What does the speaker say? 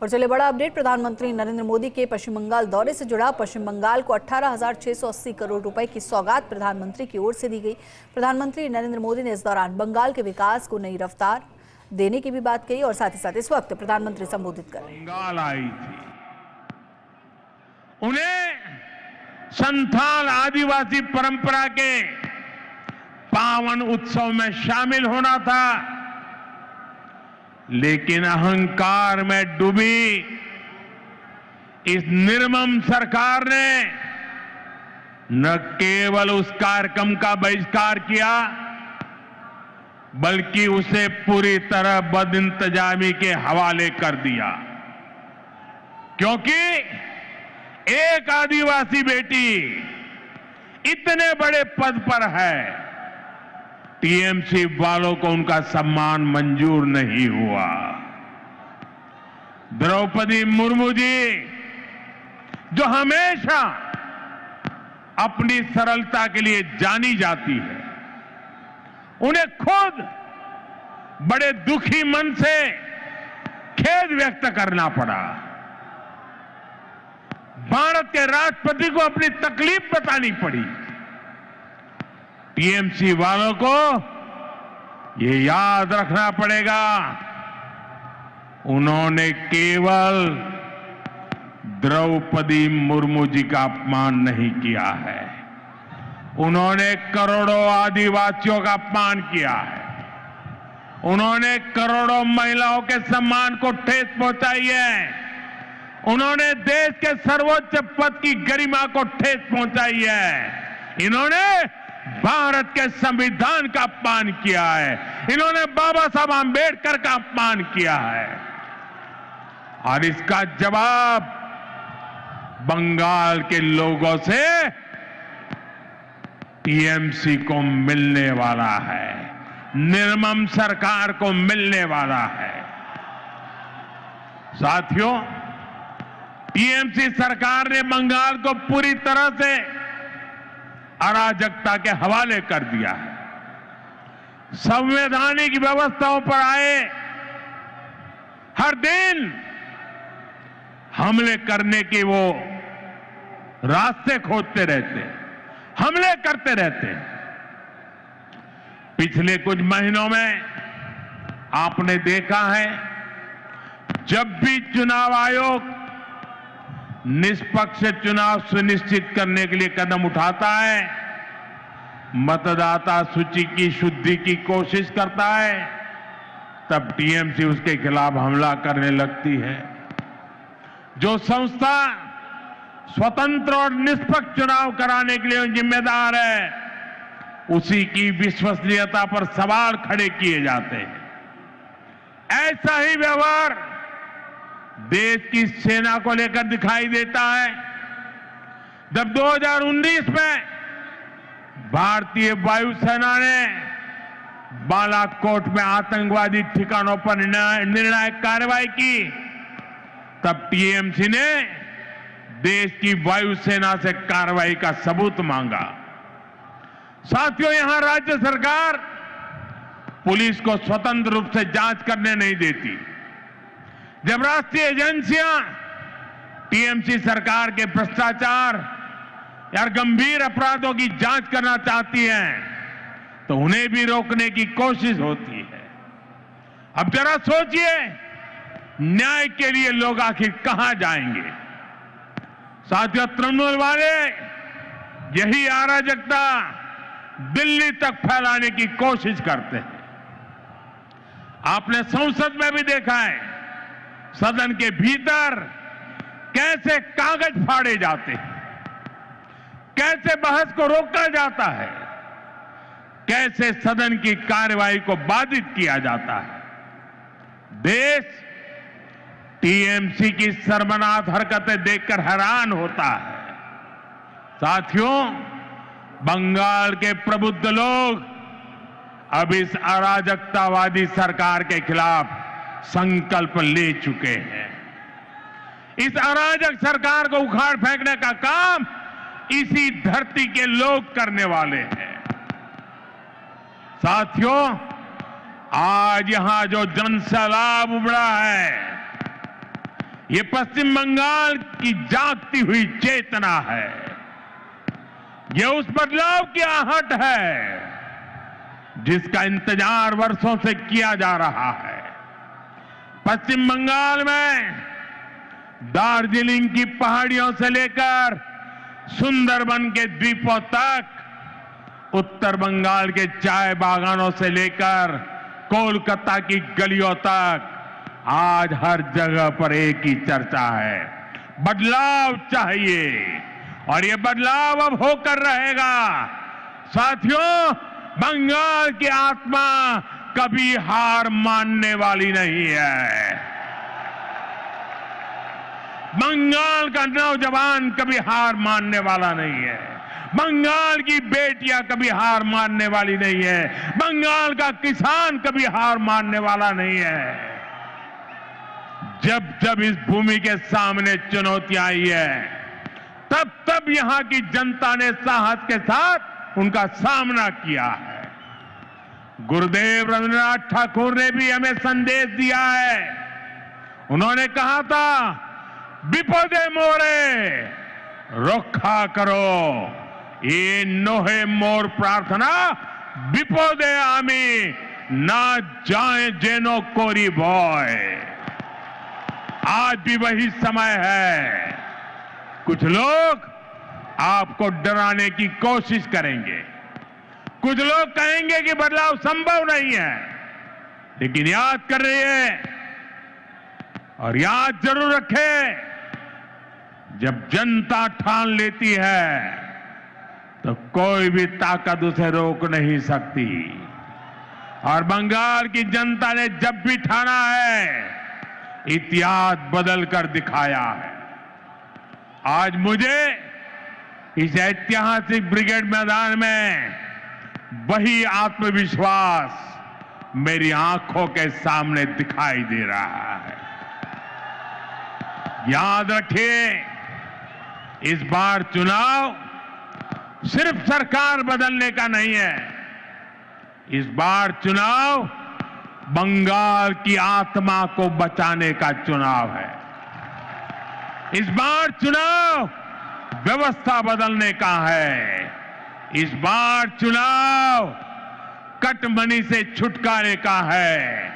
और चले बड़ा अपडेट प्रधानमंत्री नरेंद्र मोदी के पश्चिम बंगाल दौरे से जुड़ा। पश्चिम बंगाल को 18,680 करोड़ रुपए की सौगात प्रधानमंत्री की ओर से दी गई। प्रधानमंत्री नरेंद्र मोदी ने इस दौरान बंगाल के विकास को नई रफ्तार देने की भी बात कही और साथ ही साथ इस वक्त प्रधानमंत्री संबोधित कर बंगाल आई थी, उन्हें संथाल आदिवासी परंपरा के पावन उत्सव में शामिल होना था, लेकिन अहंकार में डूबी इस निर्मम सरकार ने न केवल उस कार्यक्रम का बहिष्कार किया, बल्कि उसे पूरी तरह बदइंतजामी के हवाले कर दिया। क्योंकि एक आदिवासी बेटी इतने बड़े पद पर है, टीएमसी वालों को उनका सम्मान मंजूर नहीं हुआ। द्रौपदी मुर्मू जी, जो हमेशा अपनी सरलता के लिए जानी जाती है, उन्हें खुद बड़े दुखी मन से खेद व्यक्त करना पड़ा। भारत के राष्ट्रपति को अपनी तकलीफ बतानी पड़ी। टीएमसी वालों को ये याद रखना पड़ेगा, उन्होंने केवल द्रौपदी मुर्मू जी का अपमान नहीं किया है, उन्होंने करोड़ों आदिवासियों का अपमान किया है, उन्होंने करोड़ों महिलाओं के सम्मान को ठेस पहुंचाई है, उन्होंने देश के सर्वोच्च पद की गरिमा को ठेस पहुंचाई है, इन्होंने भारत के संविधान का अपमान किया है, इन्होंने बाबा साहब आंबेडकर का अपमान किया है। और इसका जवाब बंगाल के लोगों से टीएमसी को मिलने वाला है, निर्मम सरकार को मिलने वाला है। साथियों, टीएमसी सरकार ने बंगाल को पूरी तरह से अराजकता के हवाले कर दिया है। संवैधानिक व्यवस्थाओं पर आए हर दिन हमले करने के वो रास्ते खोजते रहते, हमले करते रहते। पिछले कुछ महीनों में आपने देखा है, जब भी चुनाव आयोग निष्पक्ष चुनाव सुनिश्चित करने के लिए कदम उठाता है, मतदाता सूची की शुद्धि की कोशिश करता है, तब टीएमसी उसके खिलाफ हमला करने लगती है। जो संस्था स्वतंत्र और निष्पक्ष चुनाव कराने के लिए जिम्मेदार है, उसी की विश्वसनीयता पर सवाल खड़े किए जाते हैं। ऐसा ही व्यवहार देश की सेना को लेकर दिखाई देता है। जब 2019 में भारतीय वायुसेना ने बालाकोट में आतंकवादी ठिकानों पर निर्णायक कार्रवाई की, तब टीएमसी ने देश की वायुसेना से कार्रवाई का सबूत मांगा। साथियों, यहां राज्य सरकार पुलिस को स्वतंत्र रूप से जांच करने नहीं देती। जब राष्ट्रीय एजेंसियां टीएमसी सरकार के भ्रष्टाचार या गंभीर अपराधों की जांच करना चाहती हैं, तो उन्हें भी रोकने की कोशिश होती है। अब जरा सोचिए, न्याय के लिए लोग आखिर कहां जाएंगे? साथियों, तृणमूल वाले यही अराजकता दिल्ली तक फैलाने की कोशिश करते हैं। आपने संसद में भी देखा है, सदन के भीतर कैसे कागज फाड़े जाते हैं, कैसे बहस को रोका जाता है, कैसे सदन की कार्यवाही को बाधित किया जाता है। देश टीएमसी की शर्मनाक हरकतें देखकर हैरान होता है। साथियों, बंगाल के प्रबुद्ध लोग अब इस अराजकतावादी सरकार के खिलाफ संकल्प ले चुके हैं। इस अराजक सरकार को उखाड़ फेंकने का काम इसी धरती के लोग करने वाले हैं। साथियों, आज यहां जो जनसैलाब उमड़ा है, ये पश्चिम बंगाल की जागती हुई चेतना है। ये उस बदलाव की आहट है जिसका इंतजार वर्षों से किया जा रहा है। पश्चिम बंगाल में दार्जिलिंग की पहाड़ियों से लेकर सुंदरबन के द्वीपों तक, उत्तर बंगाल के चाय बागानों से लेकर कोलकाता की गलियों तक आज हर जगह पर एक ही चर्चा है, बदलाव चाहिए और ये बदलाव अब होकर रहेगा। साथियों, बंगाल की आत्मा कभी हार मानने वाली नहीं है। बंगाल का नौजवान कभी हार मानने वाला नहीं है। बंगाल की बेटियां कभी हार मानने वाली नहीं है। बंगाल का किसान कभी हार मानने वाला नहीं है। जब जब इस भूमि के सामने चुनौतियां आई है, तब तब यहां की जनता ने साहस के साथ उनका सामना किया है। गुरुदेव रविन्द्रनाथ ठाकुर ने भी हमें संदेश दिया है। उन्होंने कहा था, विपदे मोरे रक्षा करो, ये नोहे मोर प्रार्थना विपदे आमी ना जाए जेनो कोरी भय। आज भी वही समय है। कुछ लोग आपको डराने की कोशिश करेंगे, कुछ लोग कहेंगे कि बदलाव संभव नहीं है, लेकिन याद कर रहिए और याद जरूर रखें, जब जनता ठान लेती है तो कोई भी ताकत उसे रोक नहीं सकती। और बंगाल की जनता ने जब भी ठाना है, इतिहास बदल कर दिखाया है। आज मुझे इस ऐतिहासिक ब्रिगेड मैदान में वही आत्मविश्वास मेरी आंखों के सामने दिखाई दे रहा है। याद रखिए, इस बार चुनाव सिर्फ सरकार बदलने का नहीं है। इस बार चुनाव बंगाल की आत्मा को बचाने का चुनाव है। इस बार चुनाव व्यवस्था बदलने का है। इस बार चुनाव कटमनी से छुटकारे का है।